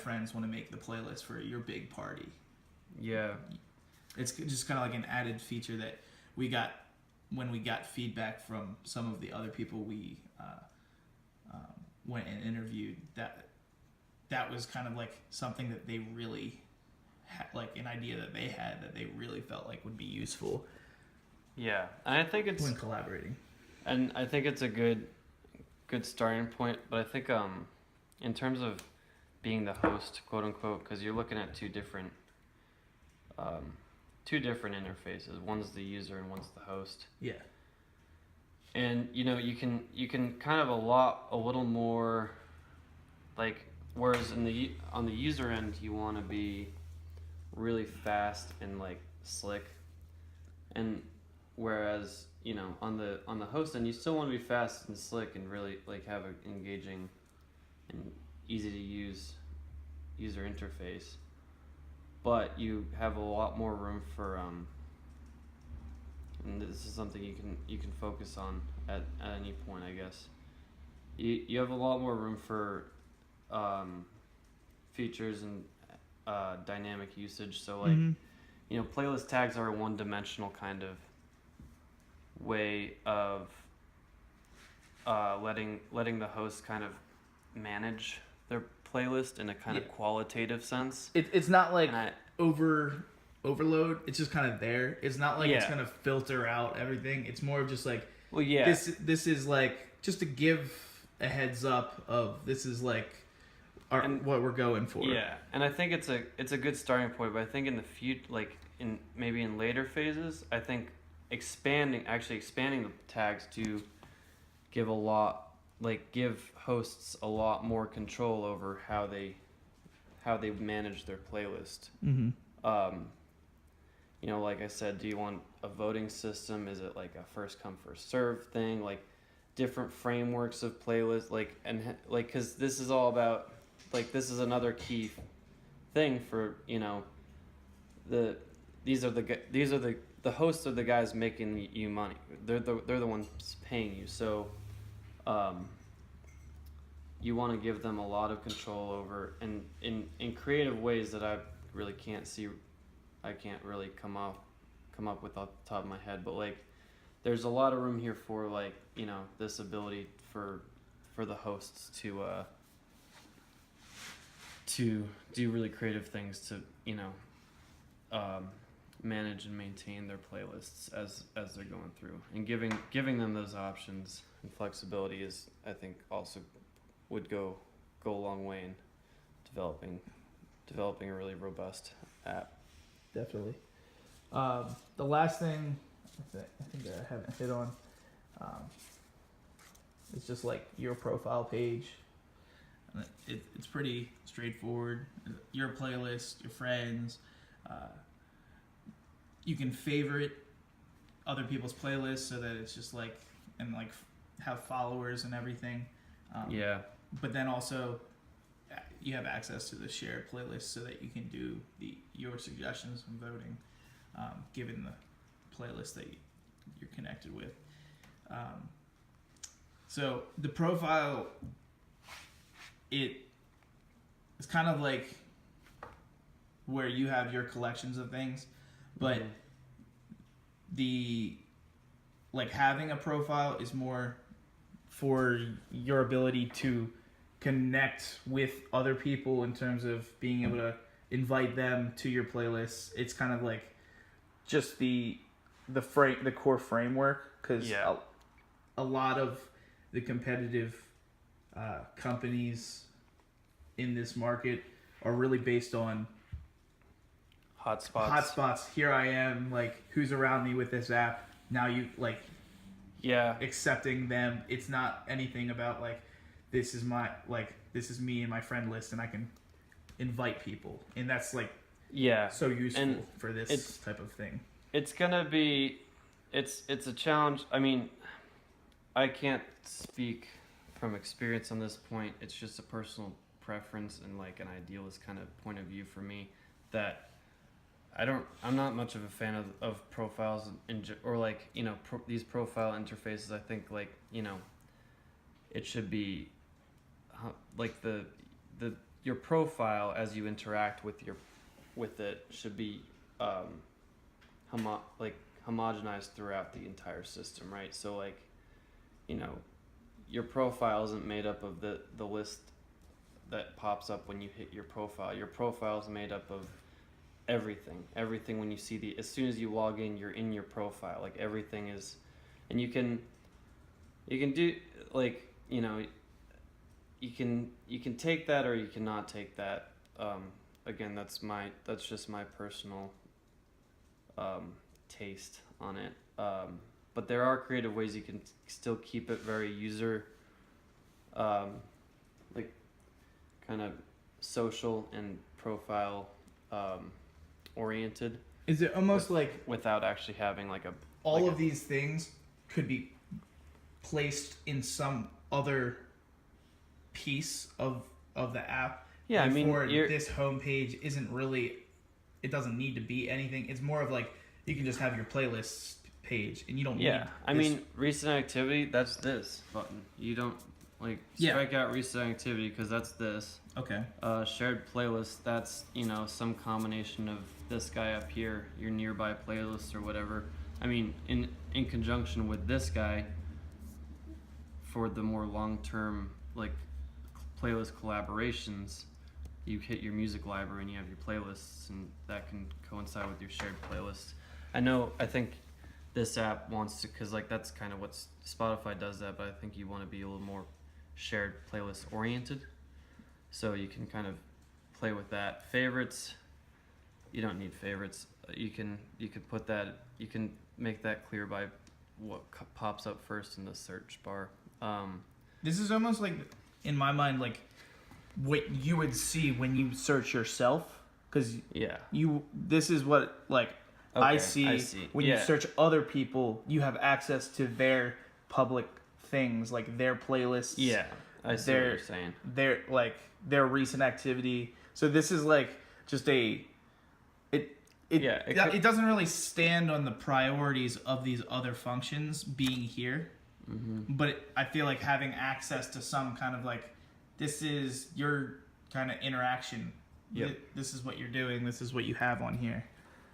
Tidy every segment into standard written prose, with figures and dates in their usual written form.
friends want to make the playlist for your big party. Yeah. It's just kind of like an added feature that we got when we got feedback from some of the other people we went and interviewed. That was kind of like something that they really had, like an idea that they had that they really felt like would be useful. Yeah, and I think it's when collaborating. And I think it's a good starting point. But I think in terms of being the host, quote unquote, because you're looking at two different interfaces. One's the user and one's the host. Yeah. And you can kind of a little more, like, whereas on the user end you want to be really fast and like slick, and whereas on the host end you still want to be fast and slick and really like have an engaging and easy to use user interface, but you have a lot more room for and this is something you can focus on at any point, I guess. You have a lot more room for features and dynamic usage. So like playlist tags are a one-dimensional kind of way of letting the host kind of manage their playlist in a kind of qualitative sense. It's not like overload. It's just kind of there. It's not like it's going to filter out everything. It's more of just like, this is like just to give a heads up of this is like what we're going for. Yeah, and I think it's a good starting point. But I think in the future, like in later phases, I think expanding the tags to give hosts a lot more control over how they manage their playlist. Mm-hmm. Like I said, do you want a voting system? Is it like a first come first serve thing? Like different frameworks of playlists, because this is all about, like, this is another key thing for these are the hosts are the guys making you money. They're the ones paying you. So you want to give them a lot of control over, and in creative ways that I really can't see. I can't really come up with off the top of my head, but like there's a lot of room here for like this ability for the hosts to do really creative things to manage and maintain their playlists as they're going through, and giving them those options and flexibility is, I think, also would go a long way in developing a really robust app. Definitely. The last thing I think that I haven't hit on is just like your profile page. It's pretty straightforward. Your playlist, your friends. You can favorite other people's playlists so that it's just like, and like have followers and everything. But then also you have access to the shared playlist so that you can do your suggestions and voting, given the playlist that you're connected with. So the profile, it's kind of like where you have your collections of things, but having a profile is more for your ability to connect with other people in terms of being able to invite them to your playlists. It's kind of like just the core framework, because a lot of the competitive companies in this market are really based on hotspots. Here I am, like, who's around me with this app. Now you accepting them. It's not anything about like, this is me and my friend list, and I can invite people, and that's like so useful for this type of thing. It's gonna be it's a challenge. I mean, I can't speak from experience on this point. It's just a personal preference and like an idealist kind of point of view for me, that I'm not much of a fan of profiles or like these profile interfaces. I think like it should be like your profile as you interact with it should be homogenized throughout the entire system, right? So like, your profile isn't made up of the list that pops up when you hit your profile. Your profile is made up of everything. When you see as soon as you log in, you're in your profile. Like everything is, and you can do like, you can take that or you cannot take that. Again, that's just my personal taste on it. But there are creative ways you can still keep it very user, like kind of social and profile oriented. Is it almost like without actually having like all of these things could be placed in some other piece of the app? Yeah, I mean, this homepage isn't really, it doesn't need to be anything. It's more of like you can just have your playlists page, and you don't need. I mean, recent activity. That's this button. You don't strike out recent activity because that's this. Okay. Shared playlist. That's some combination of this guy up here, your nearby playlist or whatever. I mean, in conjunction with this guy for the more long-term like playlist collaborations, you hit your music library and you have your playlists, and that can coincide with your shared playlist. I think this app wants to, because like that's kind of what Spotify does that, but I think you want to be a little more shared playlist oriented, so you can kind of play with that. Favorites, you don't need favorites. You can put that, you can make that clear by what pops up first in the search bar. This is almost like, in my mind, like what you would see when you search yourself, because this is what like I see when you search other people. You have access to their public things, like their playlists. Yeah, I see what you're saying. Their recent activity. So this is like just it doesn't really stand on the priorities of these other functions being here. Mm-hmm. But I feel like having access to some kind of like, this is your kind of interaction. Yep. This is what you're doing. This is what you have on here.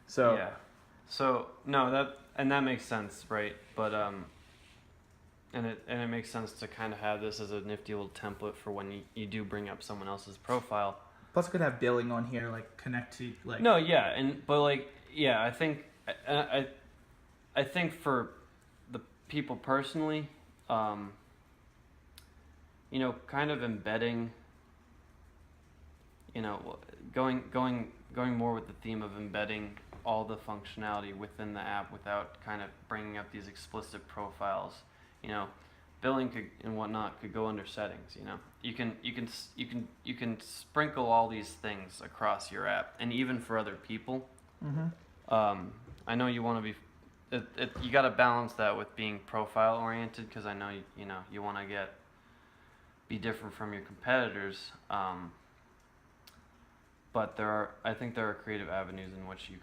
So So no, that makes sense, right? But and it makes sense to kind of have this as a nifty little template for when you do bring up someone else's profile. Plus, it could have billing on here, like connect to like. No, yeah, I think I think for the people personally, kind of embedding, going more with the theme of embedding all the functionality within the app without kind of bringing up these explicit profiles. Billing and whatnot could go under settings. You can sprinkle all these things across your app, and even for other people. Mm-hmm. I know you want to be. You got to balance that with being profile oriented, because I know you want to be different from your competitors. But I think there are creative avenues in which you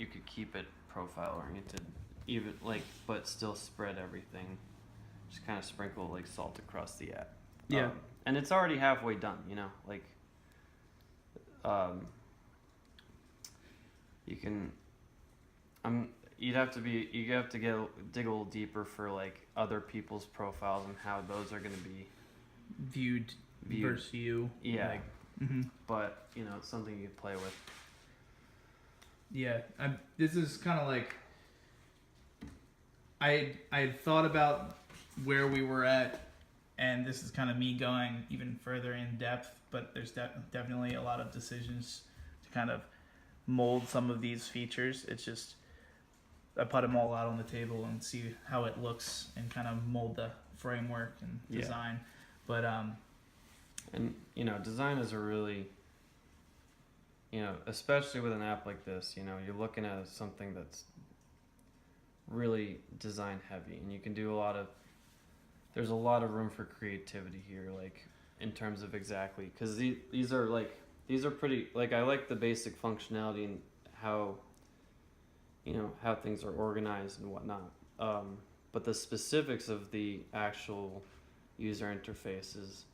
could keep it profile oriented, even but still spread everything. Just kind of sprinkle like salt across the app. Yeah. And it's already halfway done. You can. You have to dig a little deeper for like other people's profiles and how those are going to be viewed versus you. Yeah. Mm-hmm. But it's something you can play with. Yeah, this is kind of like I had thought about where we were at, and this is kind of me going even further in depth. But there's definitely a lot of decisions to kind of mold some of these features. It's just I put them all out on the table and see how it looks and kind of mold the framework and design. But and design is a really, especially with an app like this, you're looking at something that's really design heavy, and you can do there's a lot of room for creativity here, like in terms of exactly, because these are pretty, like I like the basic functionality and how how things are organized and whatnot, but the specifics of the actual user interfaces,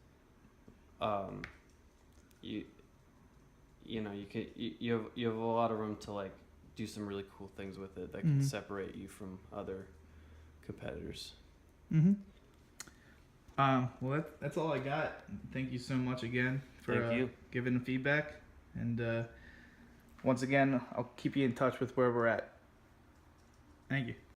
you know, you have a lot of room to like do some really cool things with it that can separate you from other competitors. Mm-hmm. Well, that's all I got. Thank you so much again for giving the feedback. And once again, I'll keep you in touch with where we're at. Thank you.